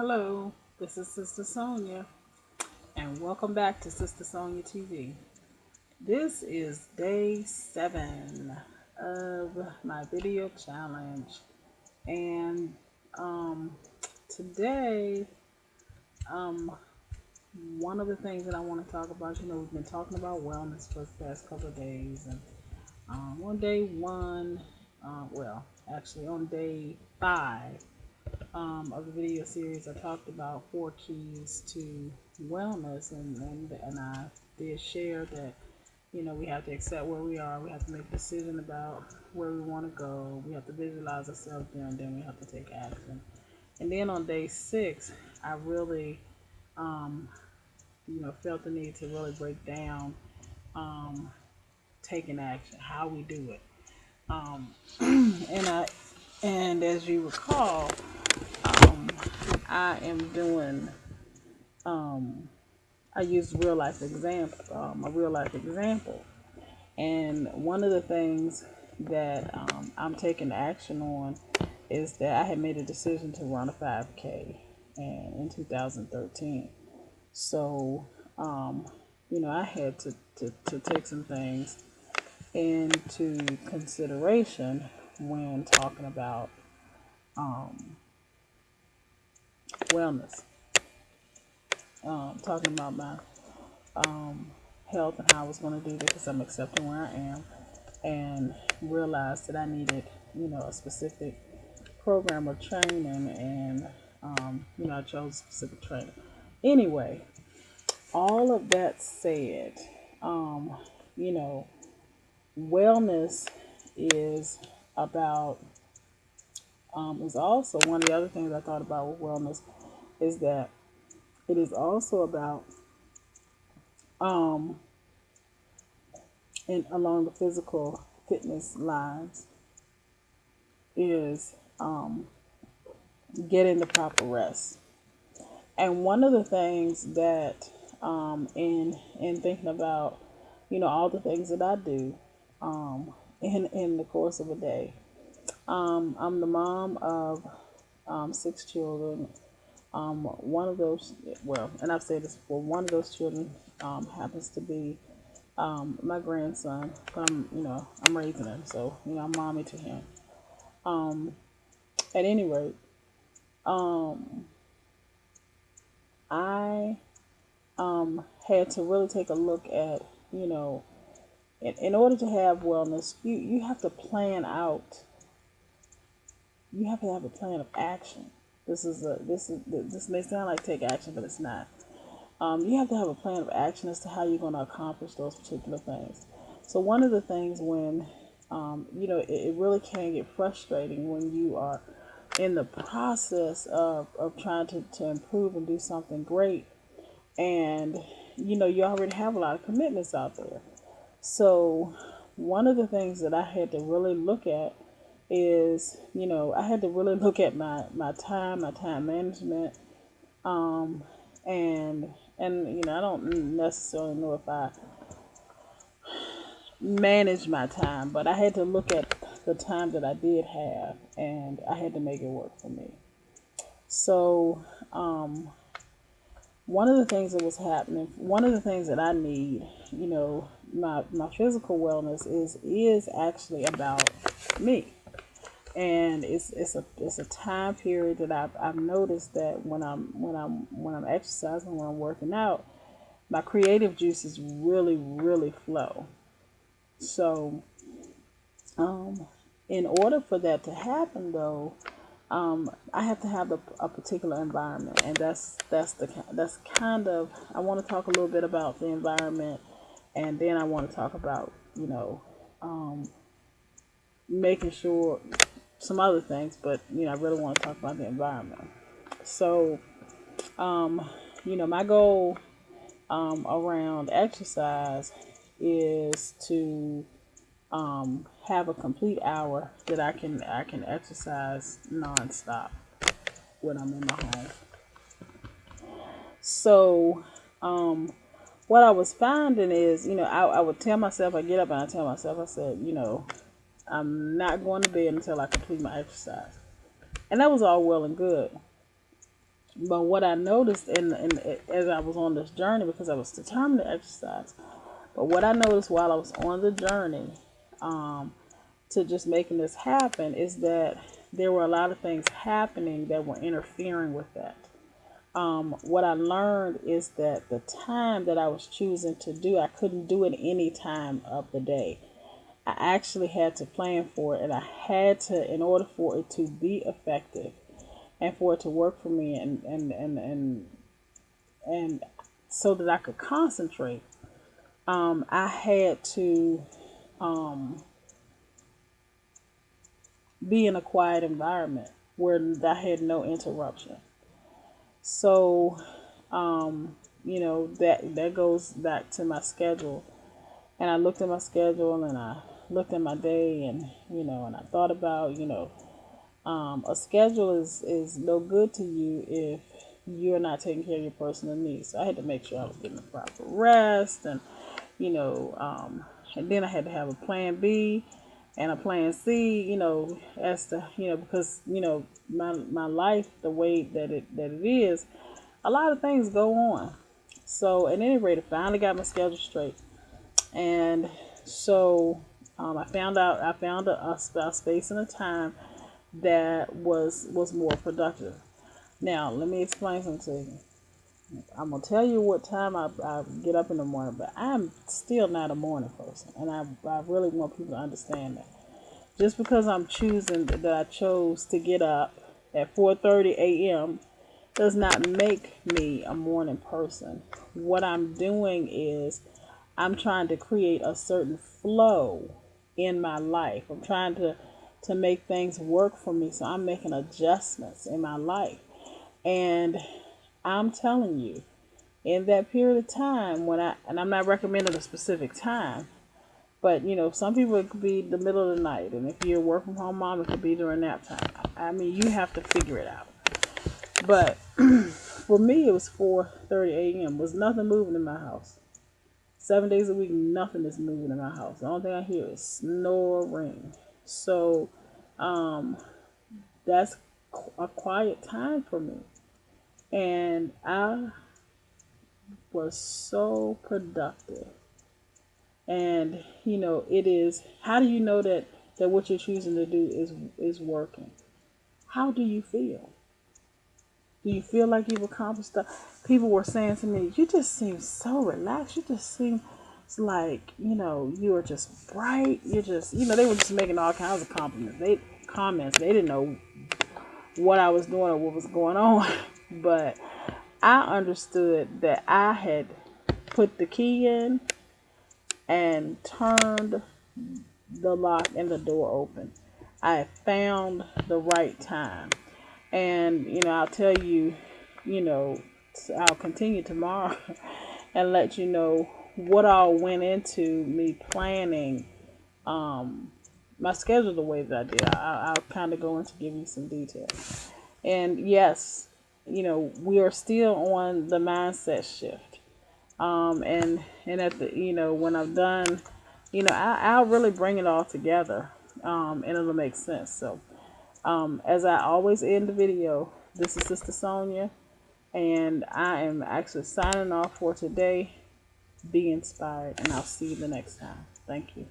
Hello, this is Sister Sonia, and welcome back to Sister Sonia TV. This is day 7 of my video challenge, and um, today, um, one of the things that I want to talk about, we've been talking about wellness for the past couple of days, and on day 1, actually on day 5, of the video series, I talked about 4 keys to wellness, and I did share that we have to accept where we are, we have to make a decision about where we want to go, we have to visualize ourselves there, and then we have to take action. And then on day 6, I really felt the need to really break down um, taking action, how we do it. Um, and as you recall, um, I am doing I used a real life example, and one of the things that I'm taking action on is that I had made a decision to run a 5K, and in 2013. So, I had to take some things into consideration when talking about um, wellness, talking about my um, health and how I was going to do this, because I'm accepting where I am, and realized that I needed, a specific program of training, and I chose specific training. Anyway, all of that said, um, you know, wellness is about is also one of the other things I thought about with wellness is that it is also about um, and along the physical fitness lines is getting the proper rest. And one of the things that in thinking about all the things that I do in the course of a day, I'm the mom of 6 children. One of those, well, and I've said this before, one of those children happens to be my grandson. I'm raising him, so I'm mommy to him. Um, at any rate, um, I had to really take a look at, in order to have wellness, you have to plan out. You have to have a plan of action. This may sound like take action, but it's not. You have to have a plan of action as to how you're going to accomplish those particular things. So one of the things when, it really can get frustrating when you are in the process of trying to improve and do something great, and you already have a lot of commitments out there. So one of the things that I had to really look at is, I had to really look at my time management, um, and I don't necessarily know if I manage my time, but I had to look at the time that I did have, and I had to make it work for me. So, one of the things that was happening, one of the things that I need, my physical wellness is actually about me, and it's a time period that I've noticed that when I'm exercising, when I'm working out, my creative juices really flow. So, um, in order for that to happen, though, I have to have a particular environment, and that's kind of, I want to talk a little bit about the environment, and then I want to talk about um, making sure some other things, but I really want to talk about the environment. So, my goal around exercise is to have a complete hour that I can exercise nonstop when I'm in my home. So, what I was finding is, I would tell myself, I get up and I tell myself, I said, I'm not going to bed until I complete my exercise. And that was all well and good. But what I noticed as I was on this journey, because I was determined to exercise, but what I noticed while I was on the journey, um, to just making this happen, is that there were a lot of things happening that were interfering with that. What I learned is that the time that I was choosing to do, I couldn't do it any time of the day. I actually had to plan for it, and I had to, in order for it to be effective and for it to work for me, and so that I could concentrate, I had to um, be in a quiet environment where I had no interruption. So, that goes back to my schedule. And I looked at my schedule and I looked at my day, and I thought about, a schedule is no good to you if you're not taking care of your personal needs. So I had to make sure I was getting the proper rest, you know, um, and then I had to have a plan B and a plan C, as to, because, my life, the way that it is, a lot of things go on. So at any rate, I finally got my schedule straight. And so I found a space and a time that was more productive. Now, let me explain something to you. I'm gonna tell you what time I get up in the morning, but I'm still not a morning person, and I really want people to understand that. Just because I'm choosing that I chose to get up at 4:30 a.m. does not make me a morning person. What I'm doing is I'm trying to create a certain flow in my life. I'm trying to make things work for me, so I'm making adjustments in my life. And I'm telling you, in that period of time and I'm not recommending a specific time, but some people it could be the middle of the night, and if you're a work from home mom, it could be during nap time. I mean, you have to figure it out. But for me, it was 4:30 a.m. Was nothing moving in my house. 7 days a week, nothing is moving in my house. The only thing I hear is snoring. So um, that's a quiet time for me, and I was so productive. And it is. How do you know that what you're choosing to do is working? How do you feel? Do you feel like you've accomplished stuff? People were saying to me, "You just seem so relaxed. You just seem like you are just bright. You're just They were just making all kinds of compliments. They didn't know what I was doing or what was going on, but I understood that I had put the key in and turned the lock and the door open. I found the right time. And, I'll tell you, you know, I'll continue tomorrow and let you know what all went into me planning um, my schedule the way that I did. I'll kind of go into give you some details. And yes, we are still on the mindset shift. And at the when I'm done, I'll really bring it all together, and it'll make sense. So as I always end the video, this is Sister Sonia, and I am actually signing off for today. Be inspired, and I'll see you the next time. Thank you.